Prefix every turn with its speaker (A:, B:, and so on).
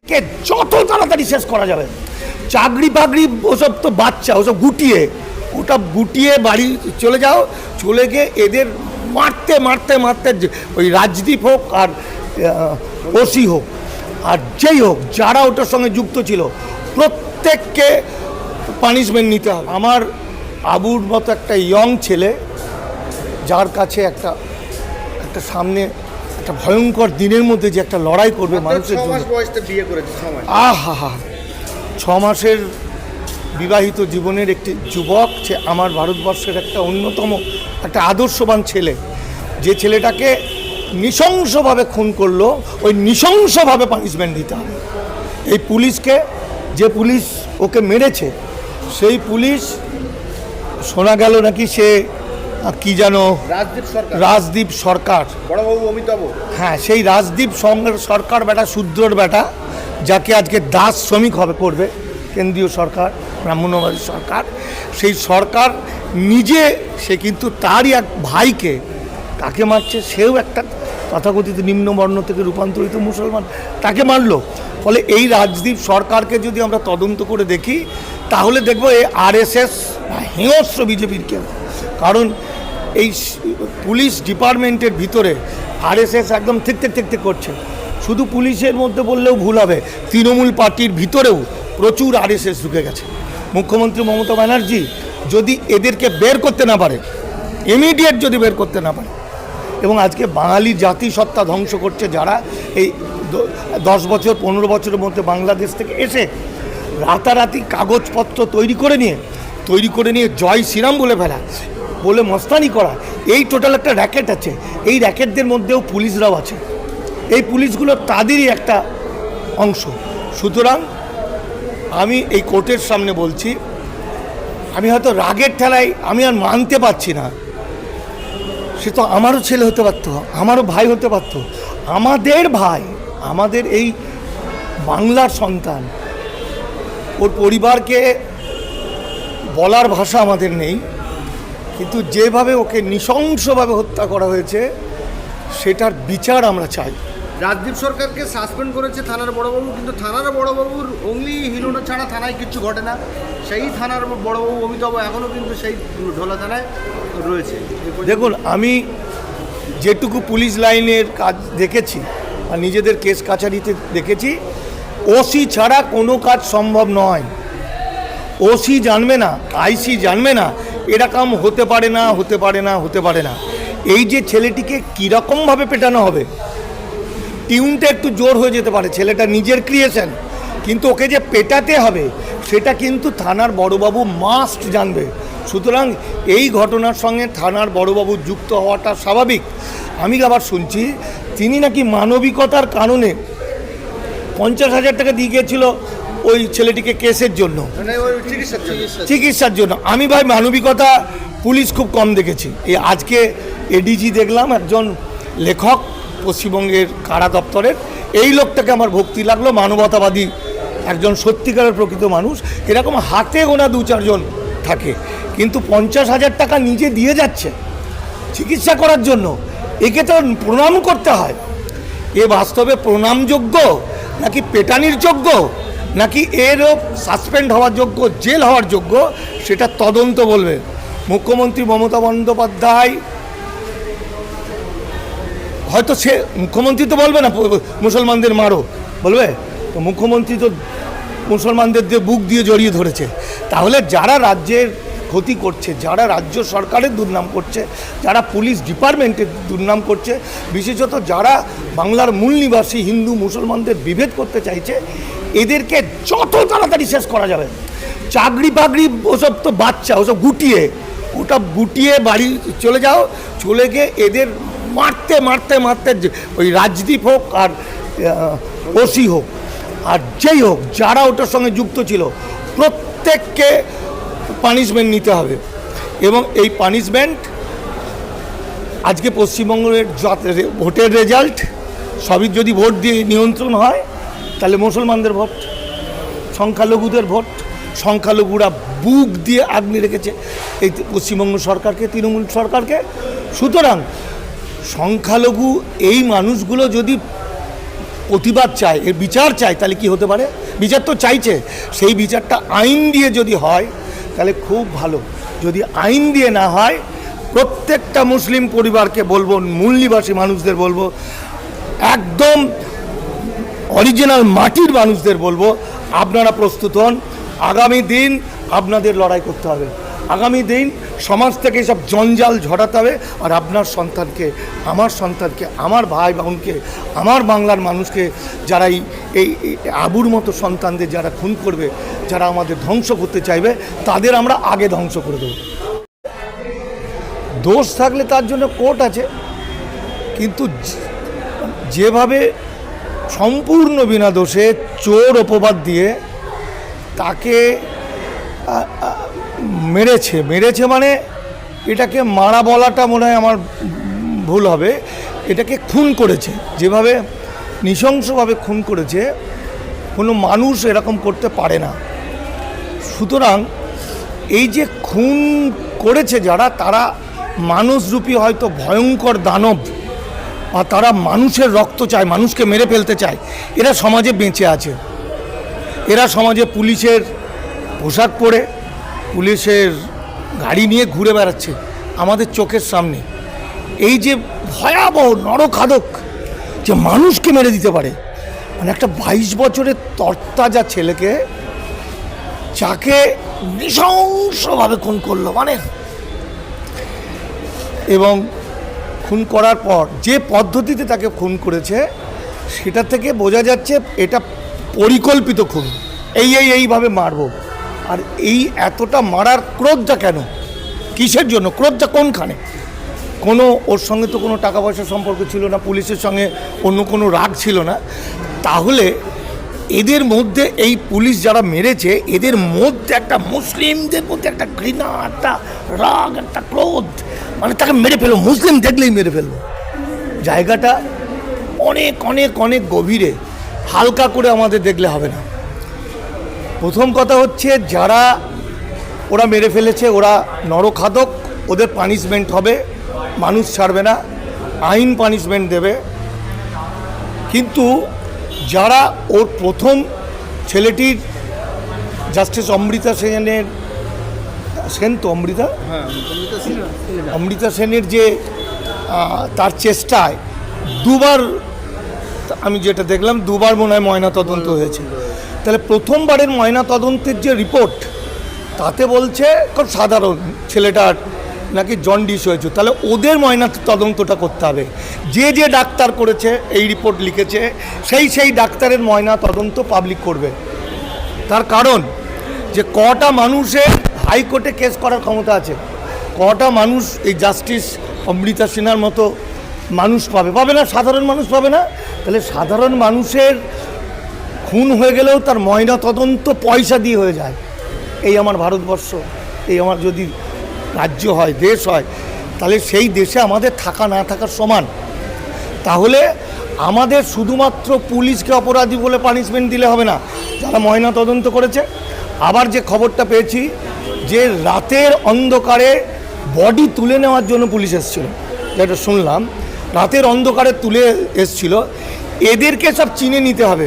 A: কে যত তাড়াতাড়ি শেষ করা যাবে। চাকরি বাকরি ওসব তো বাচ্চা, ওসব গুটিয়ে বাড়ি চলে যাও, চলে গিয়ে এদের মারতে মারতে মারতে ওই রাজদীপ হোক আর ওসি হোক আর যেই হোক যারা ওটার সঙ্গে যুক্ত ছিল প্রত্যেককে পানিশমেন্ট নিতে হবে। আমার আবুর মতো একটা ইয়ং ছেলে যার কাছে একটা সামনে একটা ভয়ঙ্কর দিনের মধ্যে যে একটা লড়াই করবে মানুষের জন্য। আহা 6 মাসের বিবাহিত জীবনের একটি যুবক, সে আমার ভারতবর্ষের একটা অন্যতম একটা আদর্শবান ছেলে, যে ছেলেটাকে নৃশংসভাবে খুন করলো, ওই নৃশংসভাবে পানিশমেন্ট দিতে হবে। এই পুলিশকে, যে পুলিশ ওকে মেরেছে সেই পুলিশ শোনা গেল নাকি সে কি যেন রাজদীপ সরকার,
B: বড়বাবু অমিতাভ,
A: হ্যাঁ সেই রাজদীপ সরকার বেটা, শূদ্রর বেটা, যাকে আজকে দাস শ্রমিক হবে করবে কেন্দ্রীয় সরকার, ব্রাহ্মণ্যবাদী সরকার, সেই সরকার নিজে সে কিন্তু তারই এক ভাইকে তাকে মারছে, সেও একটা তথাকথিত নিম্নবর্ণ থেকে রূপান্তরিত মুসলমান, তাকে মারলো। ফলে এই রাজদীপ সরকারকে যদি আমরা তদন্ত করে দেখি তাহলে দেখব এই আরএসএস হিংস্র বিজেপির কেউ। কারণ এই পুলিশ ডিপার্টমেন্টের ভিতরে আরএসএস একদম থেকে করছে। শুধু পুলিশের মধ্যে বললেও ভুল হবে, তৃণমূল পার্টির ভিতরেও প্রচুর আরএসএস ঢুকে গেছে। মুখ্যমন্ত্রী মমতা ব্যানার্জি যদি এদেরকে বের করতে না পারে, ইমিডিয়েট যদি বের করতে না পারে, এবং আজকে বাঙালি জাতিসত্তা ধ্বংস করছে যারা এই 10 বছর 15 বছরের মধ্যে বাংলাদেশ থেকে এসে রাতারাতি কাগজপত্র তৈরি করে নিয়ে জয় শ্রীরাম বলে ফেলা, বলে মস্তানি করা, এই টোটাল একটা র্যাকেট আছে। এই র্যাকেটদের মধ্যেও পুলিশরাও আছে, এই পুলিশগুলো তাদেরই একটা অংশ। সুতরাং আমি এই কোর্টের সামনে বলছি, আমি হয়তো রাগের ঠেলায় আমি আর মানতে পারছি না, সে তো আমারও ছেলে হতে পারতো, আমারও ভাই হতে পারতো, আমাদের ভাই, আমাদের এই বাংলার সন্তান। ওর পরিবারকে বলার ভাষা আমাদের নেই, কিন্তু যেভাবে ওকে নৃশংসভাবে হত্যা করা হয়েছে সেটার বিচার আমরা চাই।
B: রাজদীপ সরকারকে সাসপেন্ড করেছে থানার বড়বাবু, কিন্তু থানার বড়বাবুর অঙ্গলি হিলোনা ছাড়া থানায় কিচ্ছু ঘটে না। সেই থানার বড়বাবু অমিতাভ এখনও কিন্তু সেই ঢোলা থানায় রয়েছে।
A: দেখুন, আমি যেটুকু পুলিশ লাইনের কাজ দেখেছি আর নিজেদের কেস কাছারিতে দেখেছি, ওসি ছাড়া কোনো কাজ সম্ভব নয়। ওসি জানবে না, আইসি জানবে না, এরকম হতে পারে না। এই যে ছেলেটিকে কীরকমভাবে পেটানো হবে, টিউনটা একটু জোর হয়ে যেতে পারে, ছেলেটা নিজের ক্রিয়েশন, কিন্তু ওকে যে পেটাতে হবে সেটা কিন্তু থানার বড়বাবু মাস্ট জানবে। সুতরাং এই ঘটনার সঙ্গে থানার বড়বাবু যুক্ত হওয়াটা স্বাভাবিক। আমি আবার শুনছি তিনি নাকি মানবিকতার কারণে 50,000 টাকা দিয়ে গিয়েছিল ওই ছেলেটিকে কেসের জন্য, চিকিৎসার জন্য। আমি ভাই মানবিকতা পুলিশ খুব কম দেখেছি। এই আজকে এডিজি দেখলাম, একজন লেখক পশ্চিমবঙ্গের কারা দপ্তরের, এই লোকটাকে আমার ভক্তি লাগলো, মানবতাবাদী একজন সত্যিকারের প্রকৃত মানুষ। এরকম হাতে গোনা 2-4 জন থাকে, কিন্তু 50,000 টাকা নিজে দিয়ে যাচ্ছে চিকিৎসা করার জন্য। একে তো প্রণাম করতে হয়। এ বাস্তবে প্রণামযোগ্য নাকি পেটানির যোগ্য, নাকি এরও সাসপেন্ড হওয়ার যোগ্য, জেল হওয়ার যোগ্য, সেটা তদন্ত বলবে। মুখ্যমন্ত্রী মমতা বন্দ্যোপাধ্যায় হয়তো, সে মুখ্যমন্ত্রী তো বলবে না মুসলমানদের মারো, বলবে তো মুখ্যমন্ত্রী তো মুসলমানদের দিয়ে বুক দিয়ে জড়িয়ে ধরেছে। তাহলে যারা রাজ্যের ক্ষতি করছে, যারা রাজ্য সরকারের দুর্নাম করছে, যারা পুলিশ ডিপার্টমেন্টের দুর্নাম করছে, বিশেষত যারা বাংলার মূল নিবাসী হিন্দু মুসলমানদের বিভেদ করতে চাইছে, এদেরকে যত তাড়াতাড়ি শেষ করা যাবে। চাকরি বাকরি ওসব তো বাচ্চা, ওসব গুটিয়ে বাড়ি চলে যাও, চলে গিয়ে এদের মারতে ওই রাজদীপ হোক আর ওসি হোক আর যেই হোক যারা ওটার সঙ্গে যুক্ত ছিল প্রত্যেককে পানিশমেন্ট নিতে হবে। এবং এই পানিশমেন্ট আজকে পশ্চিমবঙ্গের ভোটের রেজাল্ট সবই যদি ভোট দিয়ে নিয়ন্ত্রণ হয়, তাহলে মুসলমানদের ভোট, সংখ্যালঘুদের ভোট, সংখ্যালঘুরা বুক দিয়ে আগলে রেখেছে এই পশ্চিমবঙ্গ সরকারকে, তৃণমূল সরকারকে। সুতরাং সংখ্যালঘু এই মানুষগুলো যদি প্রতিবাদ চায়, এর বিচার চায়, তাহলে কি হতে পারে? বিচার তো চাইছে, সেই বিচারটা আইন দিয়ে যদি হয় তাহলে খুব ভালো। যদি আইন দিয়ে না হয়, প্রত্যেকটা মুসলিম পরিবারকে বলবো, মূলনিবাসী মানুষদের বলবো, একদম অরিজিনাল মাটির মানুষদের বলবো, আপনারা প্রস্তুত হন। আগামী দিন আপনাদের লড়াই করতে হবে। আগামী দিন সমাজ থেকে সব জঞ্জাল ঝরাতে হবে। আর আপনার সন্তানকে, আমার সন্তানকে, আমার ভাই বোনকে, আমার বাংলার মানুষকে, যারা এই আবুর মতো সন্তানদের যারা খুন করবে, যারা আমাদের ধ্বংস করতে চাইবে, তাদের আমরা আগে ধ্বংস করে দেব। দোষ থাকলে তার জন্য কোর্ট আছে, কিন্তু যেভাবে সম্পূর্ণ বিনা দোষে চোর অপবাদ দিয়ে তাকে মেরেছে মানে এটাকে মারা বলাটা মনে হয় আমার ভুল হবে, এটাকে খুন করেছে। যেভাবে নৃশংসভাবে খুন করেছে, কোনো মানুষ এরকম করতে পারে না। সুতরাং এই যে খুন করেছে যারা, তারা মানুষরূপী হয়তো ভয়ঙ্কর দানব, আর তারা মানুষের রক্ত চায়, মানুষকে মেরে ফেলতে চায়। এরা সমাজে বেঁচে আছে, এরা সমাজে পুলিশের পোশাক পরে, পুলিশের গাড়ি নিয়ে ঘুরে বেড়াচ্ছে আমাদের চোখের সামনে। এই যে ভয়াবহ নরখাদক যে মানুষকে মেরে দিতে পারে, মানে একটা 22 বছরের তরতাজা ছেলেকে যাকে নৃশংসভাবে খুন করলো, মানে এবং খুন করার পর যে পদ্ধতিতে তাকে খুন করেছে, সেটা থেকে বোঝা যাচ্ছে এটা পরিকল্পিত খুন। এইভাবে মারবো। আর এই এতটা মারার ক্রোধটা কেন, কিসের জন্য ক্রোধটা, কোনখানে? কোনো ওর সঙ্গে তো কোনো টাকা পয়সার সম্পর্ক ছিল না, পুলিশের সঙ্গে অন্য কোনো রাগ ছিল না। তাহলে এদের মধ্যে, এই পুলিশ যারা মেরেছে, এদের মধ্যে একটা মুসলিমদের প্রতি একটা ঘৃণা, একটা রাগ, একটা ক্রোধ, মানে তাকে মেরে ফেলবো, মুসলিম দেখলেই মেরে ফেলবো। জায়গাটা অনেক অনেক অনেক গভীরে, হালকা করে আমাদের দেখলে হবে না। প্রথম কথা হচ্ছে, যারা ওরা মেরে ফেলেছে ওরা নরখাদক, ওদের পানিশমেন্ট হবে, মানুষ ছাড়বে না, আইন পানিশমেন্ট দেবে। কিন্তু যারা ওর প্রথম ছেলেটির, জাস্টিস অমৃতা সেনের, সেন তো অমৃতা সেনের যে তার চেষ্টায় দুবার, আমি যেটা দেখলাম দুবার মনে হয় ময়না তদন্ত হয়েছে। তাহলে প্রথমবারের ময়না তদন্তের যে রিপোর্ট, তাতে বলছে খুব সাধারণ, ছেলেটার নাকি জন্ডিস হয়েছে। তাহলে ওদের ময়না তদন্তটা করতে হবে। যে ডাক্তার করেছে, এই রিপোর্ট লিখেছে, সেই ডাক্তারের ময়না তদন্ত পাবলিক করবে। তার কারণ যে কটা মানুষের হাইকোর্টে কেস করার ক্ষমতা আছে, কটা মানুষ এই জাস্টিস অমৃতা সিনহার মতো মানুষ পাবে না, সাধারণ মানুষ পাবে না। তাহলে সাধারণ মানুষের খুন হয়ে গেলেও তার ময়না তদন্ত পয়সা দিয়ে হয়ে যায়। এই আমার ভারতবর্ষ, এই আমার যদি রাজ্য হয়, দেশ হয়, তাহলে সেই দেশে আমাদের থাকা না থাকার সমান। তাহলে আমাদের শুধুমাত্র পুলিশকে অপরাধী বলে পানিশমেন্ট দিলে হবে না, যারা ময়না তদন্ত করেছে। আবার যে খবরটা পেয়েছি, যে রাতের অন্ধকারে বডি তুলে নেওয়ার জন্য পুলিশ এসেছিল, যেটা শুনলাম, রাতের অন্ধকারে তুলে এসেছিল, এদেরকে সব চিনে নিতে হবে।